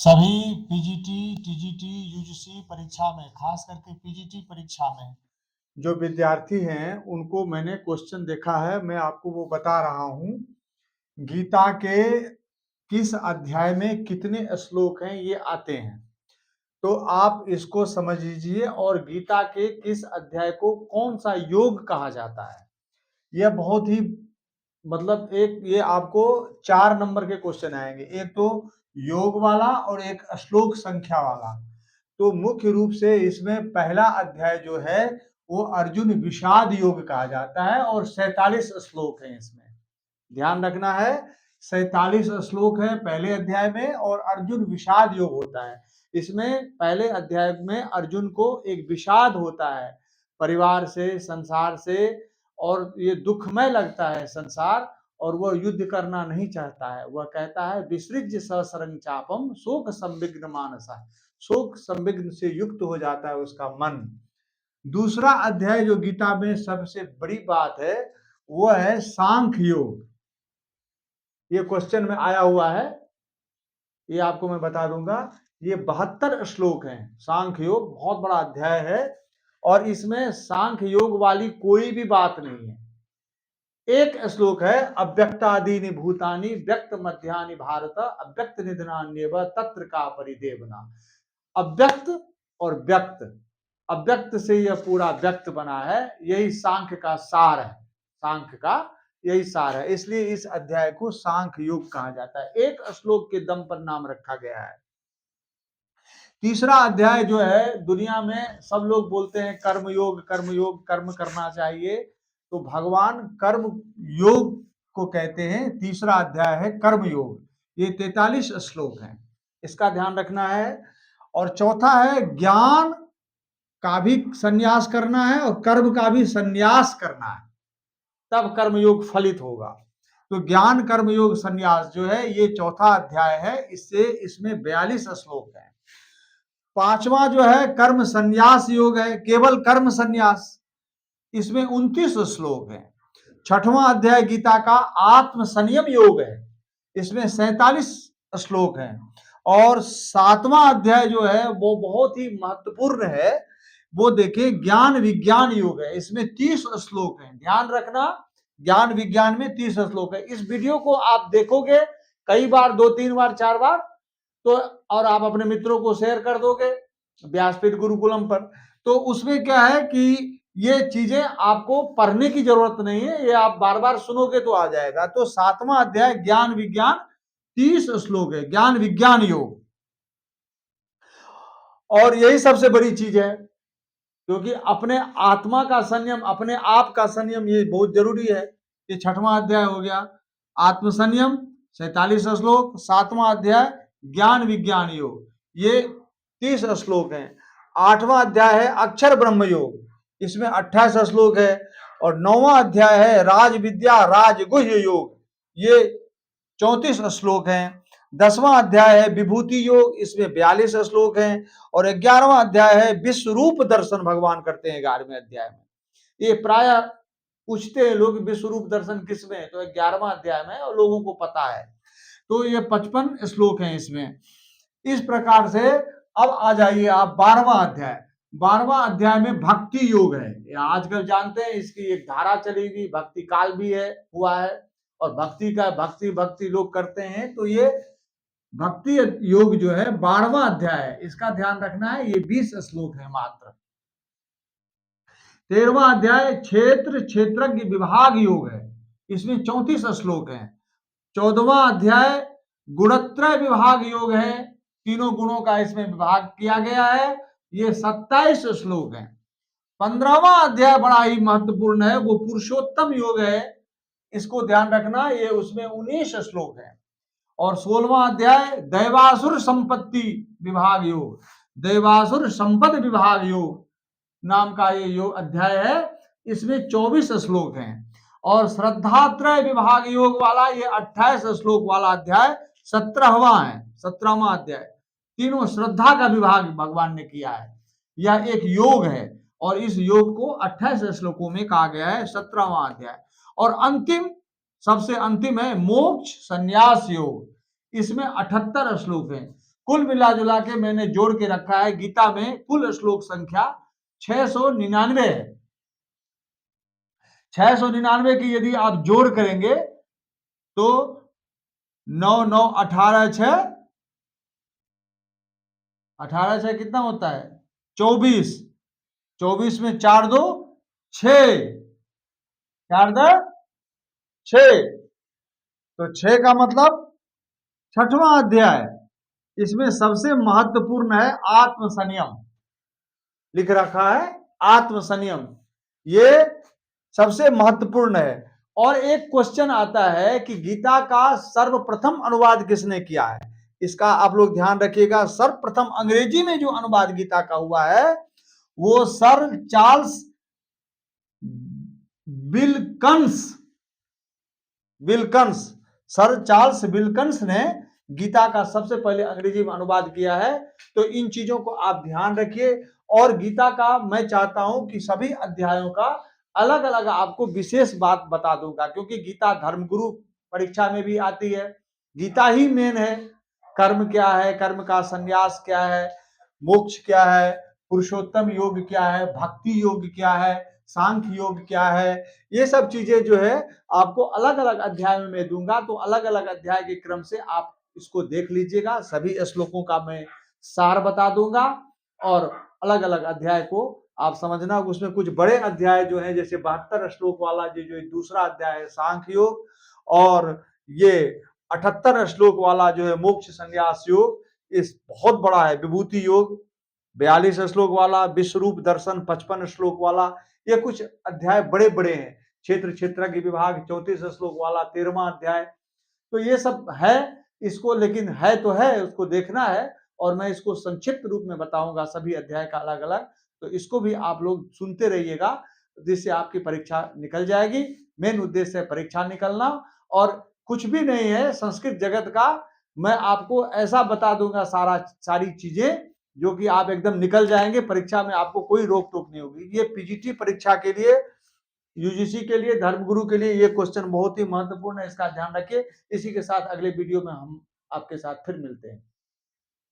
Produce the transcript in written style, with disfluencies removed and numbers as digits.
सभी PGT, TGT, UGC परीक्षा में, खास करके पीजीटी परीक्षा में जो विद्यार्थी हैं उनको मैंने क्वेश्चन देखा है, मैं आपको वो बता रहा हूँ। गीता के किस अध्याय में कितने श्लोक हैं ये आते हैं, तो आप इसको समझ लीजिए। और गीता के किस अध्याय को कौन सा योग कहा जाता है, यह बहुत ही मतलब एक ये आपको 4 नंबर के क्वेश्चन आएंगे, एक तो योग वाला और एक श्लोक संख्या वाला। तो मुख्य रूप से इसमें पहला अध्याय जो है वो अर्जुन विषाद योग कहा जाता है और 47 श्लोक हैं इसमें, ध्यान रखना है। 47 श्लोक है पहले अध्याय में और अर्जुन विषाद योग होता है। इसमें पहले अध्याय में अर्जुन को एक विषाद होता है परिवार से, संसार से, और ये दुखमय लगता है संसार, और वह युद्ध करना नहीं चाहता है। वह कहता है विसृज्य ससरंग चापम शोक संविघ्न मानसा, शोक संविघ्न से युक्त हो जाता है उसका मन। दूसरा अध्याय जो गीता में सबसे बड़ी बात है वो है सांख्य योग। ये क्वेश्चन में आया हुआ है, ये आपको मैं बता दूंगा। ये 72 श्लोक हैं। सांख्य योग बहुत बड़ा अध्याय है और इसमें सांख्य योग वाली कोई भी बात नहीं है। एक श्लोक है अव्यक्तादीनि भूतानि व्यक्त मध्यानि भारत अव्यक्त निधनान्येव तत्र का परिदेवना। अव्यक्त और व्यक्त, अव्यक्त से यह पूरा व्यक्त बना है, यही सांख्य का सार है। सांख्य का यही सार है, इसलिए इस अध्याय को सांख्य योग कहा जाता है। एक श्लोक के दम पर नाम रखा गया है। तीसरा अध्याय जो है, दुनिया में सब लोग बोलते हैं कर्म योग, कर्म योग, कर्म करना चाहिए, तो भगवान कर्म योग को कहते हैं। तीसरा अध्याय है कर्म योग, ये 43 श्लोक हैं, इसका ध्यान रखना है। और चौथा है ज्ञान का भी संन्यास करना है और कर्म का भी संन्यास करना है, तब कर्मयोग फलित होगा। तो ज्ञान कर्म योग संन्यास जो है ये चौथा अध्याय है, इससे इसमें 42 श्लोक हैं। पांचवा जो है कर्म संन्यास योग है, केवल कर्म संन्यास, इसमें 29 श्लोक हैं। छठवां अध्याय गीता का आत्म संयम योग है, इसमें 47 श्लोक हैं। और सातवां अध्याय जो है वो बहुत ही महत्वपूर्ण है, वो देखिए ज्ञान विज्ञान योग है, इसमें 30 श्लोक हैं। ध्यान रखना, ज्ञान विज्ञान में 30 श्लोक है। इस वीडियो को आप देखोगे कई बार, 2-3 बार 4 बार, तो और आप अपने मित्रों को शेयर कर दोगे व्यासपीठ गुरुकुलम पर, तो उसमें क्या है कि ये चीजें आपको पढ़ने की जरूरत नहीं है, ये आप बार बार सुनोगे तो आ जाएगा। तो सातवां अध्याय ज्ञान विज्ञान 30 श्लोक है, ज्ञान विज्ञान योग। और यही सबसे बड़ी चीज है, क्योंकि अपने आत्मा का संयम, अपने आप का संयम, ये बहुत जरूरी है। ये छठवां अध्याय हो गया आत्म संयम, 47 श्लोक। सातवां अध्याय ज्ञान विज्ञान योग, ये 30 श्लोक हैं। आठवां अध्याय है अक्षर ब्रह्म योग, इसमें 28 श्लोक है। और नौवां अध्याय है राज विद्या राजगुह्य योग, ये 34 श्लोक हैं। 10वां अध्याय है विभूति योग, इसमें 42 श्लोक हैं। और 11वां अध्याय है विश्व रूप दर्शन भगवान करते हैं 11वें अध्याय में। ये प्राय पूछते हैं लोग विश्व रूप दर्शन किसमें है, तो 11वां अध्याय में, और लोगों को पता है। तो ये 55 श्लोक हैं इसमें। इस प्रकार से अब आ जाइए आप 12वां अध्याय। 12वां अध्याय में भक्ति योग है। आजकल जानते हैं इसकी एक धारा चलेगी, भक्ति काल भी है, हुआ है, और भक्ति का भक्ति लोग करते हैं। तो ये भक्ति योग जो है 12वां अध्याय है, इसका ध्यान रखना है। ये 20 श्लोक है मात्र। 13वां अध्याय क्षेत्र क्षेत्रज्ञ विभाग योग है, इसमें 34 श्लोक हैं। 14वां अध्याय गुणत्रय विभाग योग है, तीनों गुणों का इसमें विभाग किया गया है, ये 27 श्लोक हैं। 15वां अध्याय बड़ा ही महत्वपूर्ण है, वो पुरुषोत्तम योग है, इसको ध्यान रखना, ये उसमें 19 श्लोक है। और 16वां अध्याय दैवासुर संपत्ति विभाग योग, दैवासुर संपद विभाग योग नाम का ये योग अध्याय है, इसमें 24 श्लोक हैं। और श्रद्धात्रय विभाग योग वाला ये 28 श्लोक वाला अध्याय 17वां है, 17वां अध्याय। तीनों श्रद्धा का विभाग भगवान ने किया है, यह एक योग है, और इस योग को 28 श्लोकों में कहा गया है, 17वां अध्याय। और अंतिम, सबसे अंतिम है मोक्ष संन्यास योग, इसमें 78 श्लोक हैं। कुल मिला जुला के मैंने जोड़ के रखा है, गीता में कुल श्लोक संख्या 699 है। 699 की यदि आप जोड़ करेंगे तो 9 9 18 6 18 6 कितना होता है 24। 24 में 4 2 6, 4 2 6, तो 6 का मतलब 6वां अध्याय। इसमें सबसे महत्वपूर्ण है आत्म संयम, लिख रखा है आत्म संयम, ये सबसे महत्वपूर्ण है। और एक क्वेश्चन आता है कि गीता का सर्वप्रथम अनुवाद किसने किया है। इसका आप लोग ध्यान रखिएगा, सर्वप्रथम अंग्रेजी में जो अनुवाद गीता का हुआ है वो sir Charles Wilkins Wilkins sir Charles Wilkins ने गीता का सबसे पहले अंग्रेजी में अनुवाद किया है। तो इन चीजों को आप ध्यान रखिए। और गीता का मैं चाहता हूं कि सभी अध्यायों का अलग अलग आपको विशेष बात बता दूंगा, क्योंकि गीता धर्मगुरु परीक्षा में भी आती है। गीता ही मेन है, कर्म क्या है, कर्म का संन्यास क्या है, मोक्ष क्या है, पुरुषोत्तम योग क्या है, भक्ति योग क्या है, सांख्य योग क्या है, ये सब चीजें जो है आपको अलग अलग अध्याय में मैं दूंगा। तो अलग अलग अध्याय के क्रम से आप इसको देख लीजिएगा, सभी श्लोकों का मैं सार बता दूंगा और अलग अलग अध्याय को आप समझना। उसमें कुछ बड़े अध्याय जो है, जैसे 72 श्लोक वाला जो दूसरा अध्याय है सांख्य योग, और ये 78 श्लोक वाला जो है मोक्ष संन्यास योग, इस बहुत बड़ा है। विभूति योग 42 श्लोक वाला, विश्वरूप दर्शन 55 श्लोक वाला, ये कुछ अध्याय बड़े बड़े हैं। क्षेत्र क्षेत्रज्ञ विभाग 34 श्लोक वाला 13वां अध्याय। तो ये सब है इसको, लेकिन है तो है, उसको देखना है। और मैं इसको संक्षिप्त रूप में बताऊंगा सभी अध्याय का अलग अलग। तो इसको भी आप लोग सुनते रहिएगा, जिससे आपकी परीक्षा निकल जाएगी। मेन उद्देश्य है परीक्षा निकलना, और कुछ भी नहीं है संस्कृत जगत का। मैं आपको ऐसा बता दूंगा सारी चीजें जो कि आप एकदम निकल जाएंगे परीक्षा में, आपको कोई रोक टोक नहीं होगी। ये पीजीटी परीक्षा के लिए, यूजीसी के लिए, धर्मगुरु के लिए ये क्वेश्चन बहुत ही महत्वपूर्ण है, इसका ध्यान रखिए। इसी के साथ अगले वीडियो में हम आपके साथ फिर मिलते हैं।